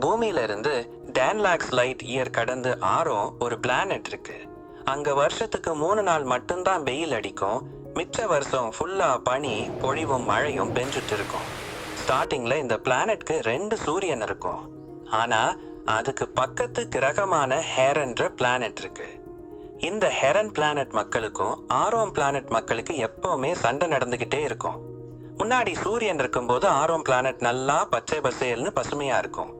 பூமியில இருந்து 10 lakhs light year கடந்து ஆரம் ஒரு பிளானட் இருக்கு. அங்க வருஷத்துக்கு 3 நாள் மட்டும்தான் வெயில் அடிக்கும். மிச்ச வருஷம் ஃபுல்லா பனி, பொழிவும் மழையும் பெஞ்சுட்டு இருக்கும். ஸ்டார்டிங்ல இந்த பிளானட்க்கு 2 சூரியன் இருக்கும். ஆனா அதுக்கு பக்கத்து கிரகமான ஹெரன்ற பிளானட் இருக்கு. இந்த ஹெரன் பிளானட் மக்களுக்கும் ஆரோம் பிளானட் மக்களுக்கு எப்பவுமே சண்டை நடந்துகிட்டே இருக்கும். முன்னாடி சூரியன் இருக்கும்போது ஆரோம் பிளானட் நல்லா பச்சை பசேல்னு பசுமையா இருக்கும்.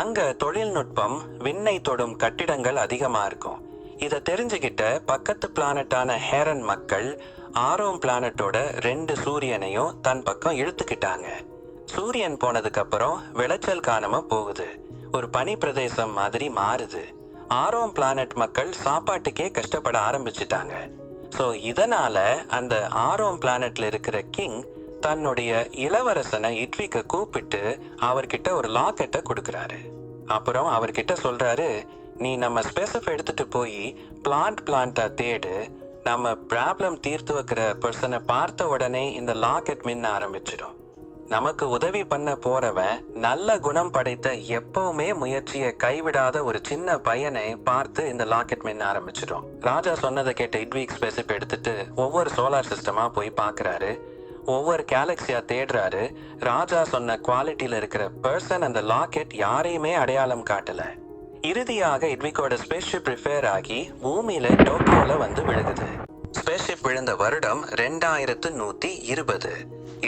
அங்க தொழில்நுட்பம், விண்ணை தொடும் கட்டிடங்கள் அதிகமா இருக்கும். இதை தெரிஞ்சுக்கிட்ட பக்கத்து பிளானட்டான ஹெரன் மக்கள் ஆரோம் பிளானட்டோட 2 சூரியனையும் தன் பக்கம் இழுத்துக்கிட்டாங்க. சூரியன் போனதுக்கு அப்புறம் விளைச்சல் காணாம போகுது. ஒரு பனி பிரதேசம் மாதிரி மாறுது. ஆரோம் பிளானட் மக்கள் சாப்பாட்டுக்கே கஷ்டப்பட ஆரம்பிச்சிட்டாங்க. ஸோ இதனால அந்த ஆரோம் பிளானட்ல இருக்கிற கிங் தன்னுடைய இளவரசனை இட்விக்க கூப்பிட்டு அவர்கிட்ட ஒரு லாக்கெட்டை கொடுக்கறாரு. அப்புறம் அவர்கிட்ட சொல்றாரு, நீ நம்ம ஸ்பெசிஃப் எடுத்துட்டு போய் பிளான்ட்டா தேடு. நம்ம ப்ராப்ளம் தீர்த்து வைக்கிற பர்சனை பார்த்த உடனே இந்த லாக்கெட் மின்ன ஆரம்பிச்சிடும். நமக்கு உதவி பண்ண போறவன் நல்ல குணம் படைத்த, எப்பவுமே முயற்சியை கைவிடாத ஒரு சின்ன பையனை பார்த்து இந்த லாக்கெட் மின்ன ஆரம்பிச்சிடும். ராஜா சொன்னதை கேட்ட இட்விக் ஸ்பெசிஃப் எடுத்துட்டு ஒவ்வொரு சோலார் சிஸ்டமா போய் பார்க்கறாரு. ஒவ்வொரு கேலக்சியா தேடுறாரு. ராஜா சொன்ன குவாலிட்டியில இருக்கிற பர்சன் அந்த லாக்கெட் யாரையுமே அடையாளம் காட்டல. இறுதியாக இட்விக்கோட ஸ்பேஸ்ஷிப் ரிப்பேர் ஆகி பூமியில டோக்கியோல வந்து விழுகுது. ஸ்பேஸ்ஷிப் விழுந்த வருடம் 2120.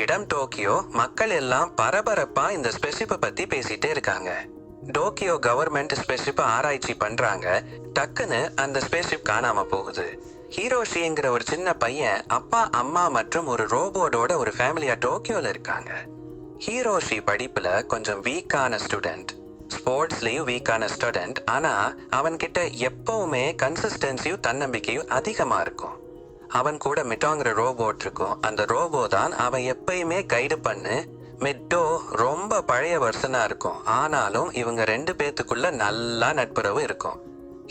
இடம் டோக்கியோ. மக்கள் எல்லாம் பரபரப்பா இந்த ஸ்பேஸ்ஷிப்பை பத்தி பேசிட்டே இருக்காங்க. டோக்கியோ கவர்மெண்ட் ஸ்பேஸ்ஷிப்பை ஆராய்ச்சி பண்றாங்க. டக்குன்னு அந்த ஸ்பேஸ்ஷிப் காணாம போகுது. ஹீரோஷிங்கிற ஒரு சின்ன பையன் அப்பா, அம்மா மற்றும் ஒரு ரோபோட்டோட ஒரு ஃபேமிலியா டோக்கியோல இருக்காங்க. ஹீரோஷி படிப்புல கொஞ்சம் வீக்கான ஸ்டூடெண்ட், ஸ்போர்ட்ஸ்லயும் வீக்கான ஸ்டூடெண்ட். ஆனா அவன்கிட்ட எப்பவுமே கன்சிஸ்டன்சியும் தன்னம்பிக்கையும் அதிகமா இருக்கும். அவன் கூட மிட்டோங்கிற ரோபோட் இருக்கும். அந்த ரோபோ தான் அவன் எப்பயுமே கைடு பண்ணு. மிட்டோ ரொம்ப பழைய வருஷனா இருக்கும். ஆனாலும் இவங்க 2 பேத்துக்குள்ள நல்லா நட்புறவு இருக்கும்.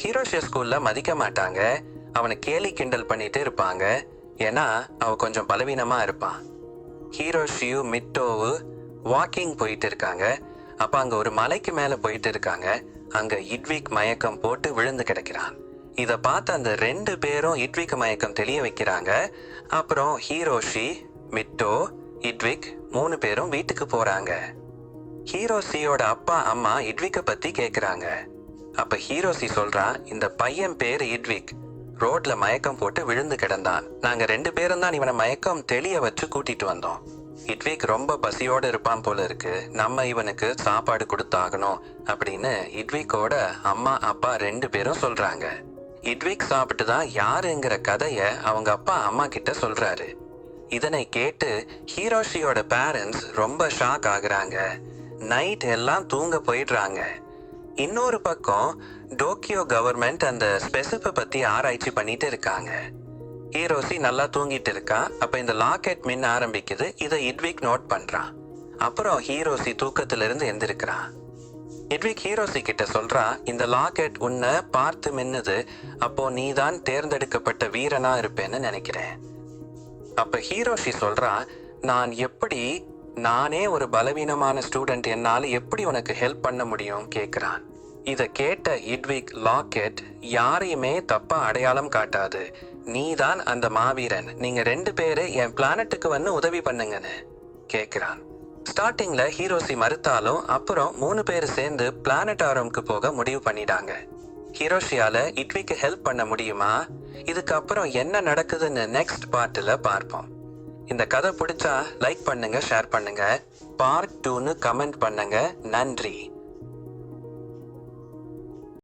ஹீரோஷியா ஸ்கூல்ல மதிக்க மாட்டாங்க. அவனை கேலி கிண்டல் பண்ணிட்டு இருப்பாங்க. ஏன்னா அவன் கொஞ்சம் பலவீனமா இருப்பான். ஹீரோஷியும் மிட்டோவு வாக்கிங் போயிட்டு இருக்காங்க. அப்ப அங்க ஒரு மலைக்கு மேல போயிட்டு இருக்காங்க. அங்க இட்விக் மயக்கம் போட்டு விழுந்து கிடக்கிறான். இத பார்த்து அந்த 2 பேரும் இட்விக் மயக்கம் தெளிய வைக்கிறாங்க. அப்புறம் ஹீரோஷி, மிட்டோ, இட்விக் 3 பேரும் வீட்டுக்கு போறாங்க. ஹீரோஷியோட அப்பா, அம்மா இட்விக்க பத்தி கேக்குறாங்க. அப்ப ஹீரோஷி சொல்றான், இந்த பையன் பேரு இட்விக். ரோட்ல மயக்கம் போட்டு விழுந்து கிடந்தான். நாங்க 2 பேரும் தான் இவனை மயக்கம் தெளிய வச்சு கூட்டிட்டு வந்தோம். இட்விக் ரொம்ப பசியோட இருப்பான் போல இருக்கு. நம்ம இவனுக்கு சாப்பாடு கொடுத்தாகணும் அப்படின்னு இட்விக்கோட அம்மா, அப்பா 2 பேரும் சொல்றாங்க. இட்விக் சாப்பிட்டு தான் யாருங்கிற கதைய அவங்க அப்பா, அம்மா கிட்ட சொல்றாரு. இதனை கேட்டு ஹீரோஷியோட பேரண்ட்ஸ் ரொம்ப ஷாக் ஆகுறாங்க. நைட் எல்லாம் தூங்க போயிடுறாங்க. இன்னொரு பக்கம் டோக்கியோ கவர்மெண்ட் அந்த ஸ்பெசிஃபை பத்தி ஆராய்ச்சி பண்ணிட்டு இருக்காங்க. ஹீரோஷி நல்லா தூங்கிட்டு இருக்கான். அப்ப இந்த லாக்கெட் மின்ன ஆரம்பிக்குது. இதை இட்விக் நோட் பண்றான். அப்புறம் ஹீரோஷி தூக்கத்துல இருந்து எந்திருக்கிறான். இட்விக் ஹீரோஷி கிட்ட சொல்றான், இந்த லாக்கெட் உன்னை பார்த்து மின்னுது. அப்போ நீதான் தேர்ந்தெடுக்கப்பட்ட வீரனா இருப்பேன்னு நினைக்கிறேன். அப்ப ஹீரோஷி சொல்றான், நானே ஒரு பலவீனமான ஸ்டூடெண்ட், என்னால எப்படி உனக்கு ஹெல்ப் பண்ண முடியும் கேக்குறான். இத கேட்ட இட்விக், லாக்கெட் யாரையுமே தப்பா அடையாளம் காட்டாது. நீதான் அந்த மாவீரன். நீங்க 2 பேரு என் பிளானட்டுக்கு வந்து உதவி பண்ணுங்கன்னு கேக்குறான். ஸ்டார்டிங்ல ஹீரோஷி மறுத்தாலும் அப்புறம் 3 பேர் சேர்ந்து பிளானட்டாரம்க்கு போக முடிவு பண்ணிட்டாங்க. ஹீரோஷியால இட்விக்கு ஹெல்ப் பண்ண முடியுமா? இதுக்கப்புறம் என்ன நடக்குதுன்னு நெக்ஸ்ட் பார்ட்ல பார்ப்போம். இந்த கதை பிடிச்சா லைக் பண்ணுங்க, ஷேர் பண்ணுங்க. பார்ட் 2ன்னு கமெண்ட் பண்ணுங்க. நன்றி.